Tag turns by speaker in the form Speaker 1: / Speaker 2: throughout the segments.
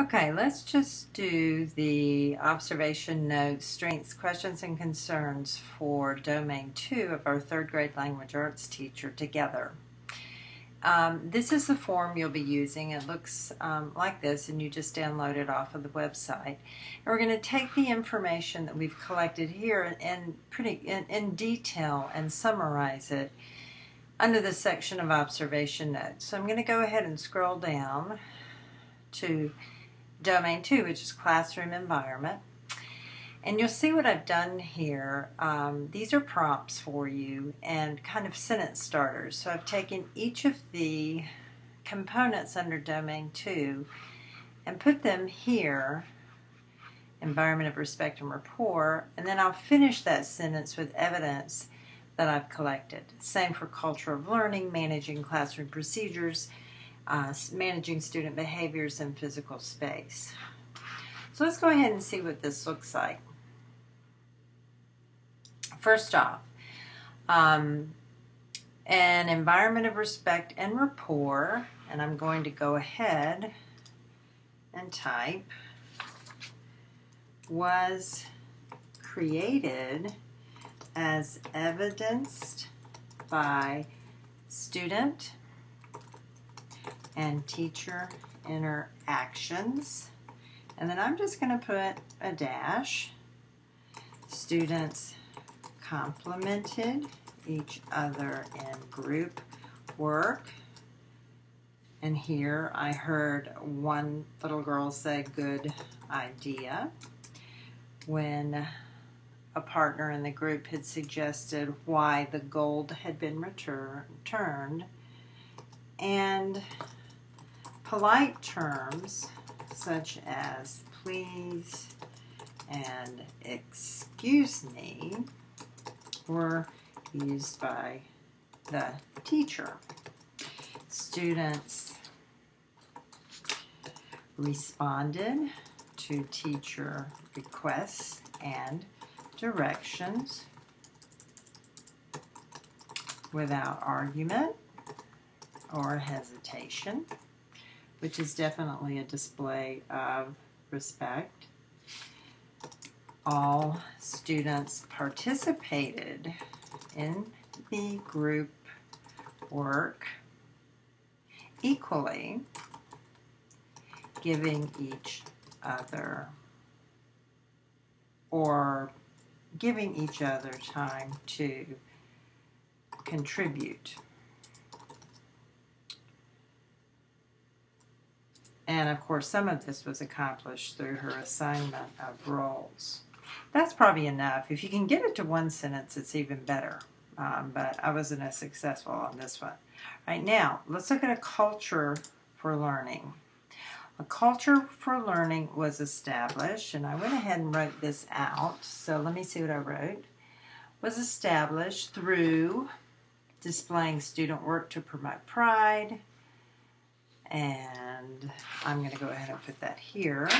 Speaker 1: Okay, let's just do the observation notes, strengths, questions, and concerns for Domain 2 of our third grade language arts teacher together. This is the form you'll be using. It looks like this, and you just download it off of the website. And we're going to take the information that we've collected here and in detail and summarize it under the section of observation notes. So I'm going to go ahead and scroll down to Domain 2, which is classroom environment. And you'll see what I've done here. These are prompts for you and kind of sentence starters. So I've taken each of the components under Domain 2 and put them here, environment of respect and rapport, and then I'll finish that sentence with evidence that I've collected. Same for culture of learning, managing classroom procedures, managing student behaviors in physical space. So let's go ahead and see what this looks like. First off, an environment of respect and rapport, and I'm going to go ahead and type, was created as evidenced by student and teacher interactions. And then I'm just going to put a dash. Students complimented each other in group work. And here I heard one little girl say, "Good idea," when a partner in the group had suggested why the gold had been returned. And polite terms such as please and excuse me were used by the teacher. Students responded to teacher requests and directions without argument or hesitation, which is definitely a display of respect. All students participated in the group work equally, giving each other time to contribute. And of course, some of this was accomplished through her assignment of roles. That's probably enough. If you can get it to one sentence, it's even better. But I wasn't as successful on this one. All right, now, let's look at a culture for learning. A culture for learning was established, and I went ahead and wrote this out. So let me see what I wrote. Was established through displaying student work to promote pride. And I'm going to go ahead and put that here.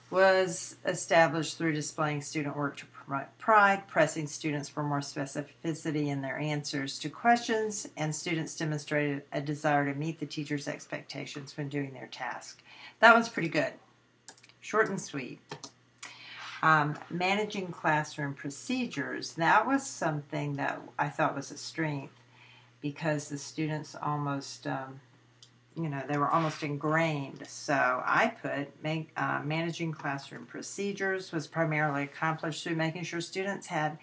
Speaker 1: Was established through displaying student work to promote pride, pressing students for more specificity in their answers to questions, and students demonstrated a desire to meet the teacher's expectations when doing their task. That one's pretty good. Short and sweet. Managing classroom procedures. That was something that I thought was a strength because the students almost, they were almost ingrained. So I put managing classroom procedures was primarily accomplished through making sure students had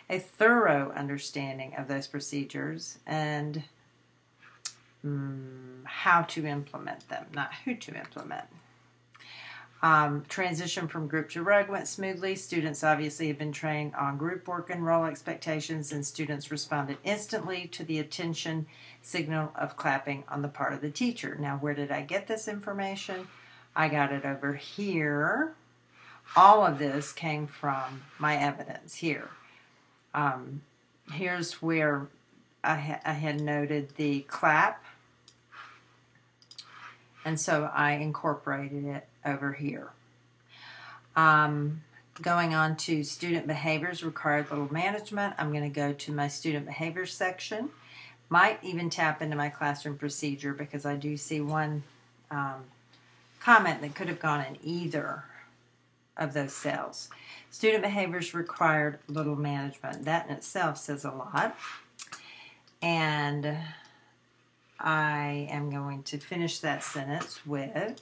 Speaker 1: a thorough understanding of those procedures and how to implement them, not who to implement. Transition from group to rug went smoothly. Students obviously have been trained on group work and role expectations, and students responded instantly to the attention signal of clapping on the part of the teacher. Now, where did I get this information? I got it over here. All of this came from my evidence here. Here's where I had noted the clap, and so I incorporated it over here. Going on to student behaviors required little management. I'm going to go to my student behaviors section. Might even tap into my classroom procedure because I do see one comment that could have gone in either of those cells. Student behaviors required little management. That in itself says a lot. And I am going to finish that sentence with,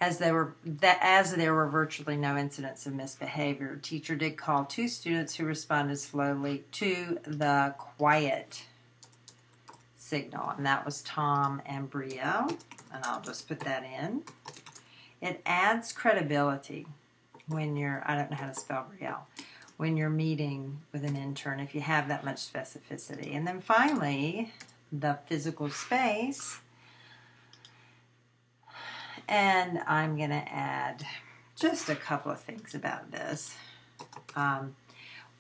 Speaker 1: as there were virtually no incidents of misbehavior, teacher did call 2 students who responded slowly to the quiet signal, and that was Tom and Brielle, and I'll just put that in. It adds credibility when you're, I don't know how to spell Brielle, when you're meeting with an intern, if you have that much specificity. And then finally, the physical space. And I'm going to add just a couple of things about this.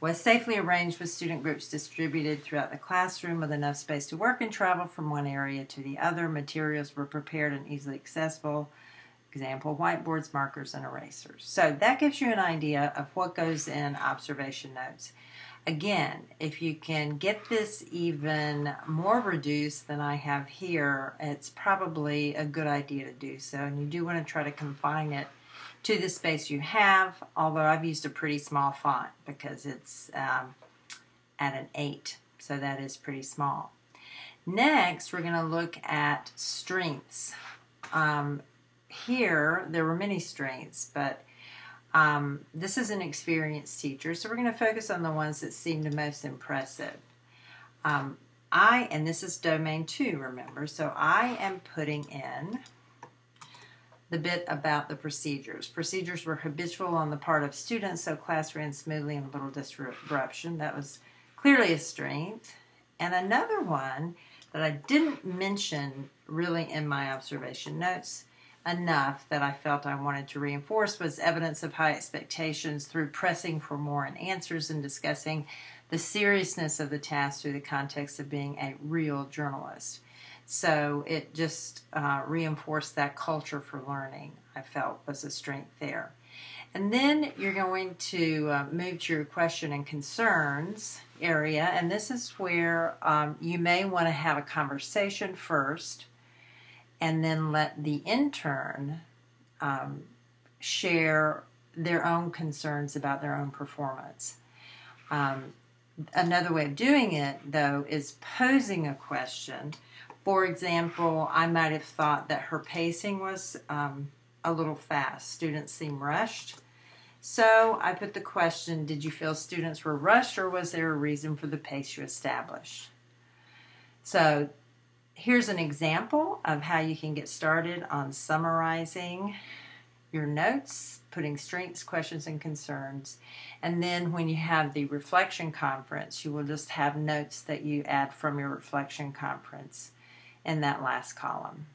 Speaker 1: Was safely arranged with student groups distributed throughout the classroom with enough space to work and travel from one area to the other. Materials were prepared and easily accessible. Example, whiteboards, markers, and erasers. So that gives you an idea of what goes in observation notes. Again, if you can get this even more reduced than I have here, it's probably a good idea to do so. And you do want to try to confine it to the space you have, although I've used a pretty small font because it's at an 8, so that is pretty small. Next, we're going to look at strengths. Here, there were many strengths, but this is an experienced teacher, so we're going to focus on the ones that seem the most impressive. And this is domain 2, remember, so I am putting in the bit about the procedures. Procedures were habitual on the part of students, so class ran smoothly and little disruption. That was clearly a strength. And another one that I didn't mention really in my observation notes enough that I felt I wanted to reinforce was evidence of high expectations through pressing for more in answers and discussing the seriousness of the task through the context of being a real journalist. So it just reinforced that culture for learning, I felt was a strength there. And then you're going to move to your question and concerns area, and this is where you may want to have a conversation first and then let the intern share their own concerns about their own performance. Another way of doing it, though, is posing a question. For example, I might have thought that her pacing was a little fast. Students seem rushed. So I put the question, did you feel students were rushed, or was there a reason for the pace you established? So here's an example of how you can get started on summarizing your notes, putting strengths, questions, and concerns. And then when you have the reflection conference, you will just have notes that you add from your reflection conference in that last column.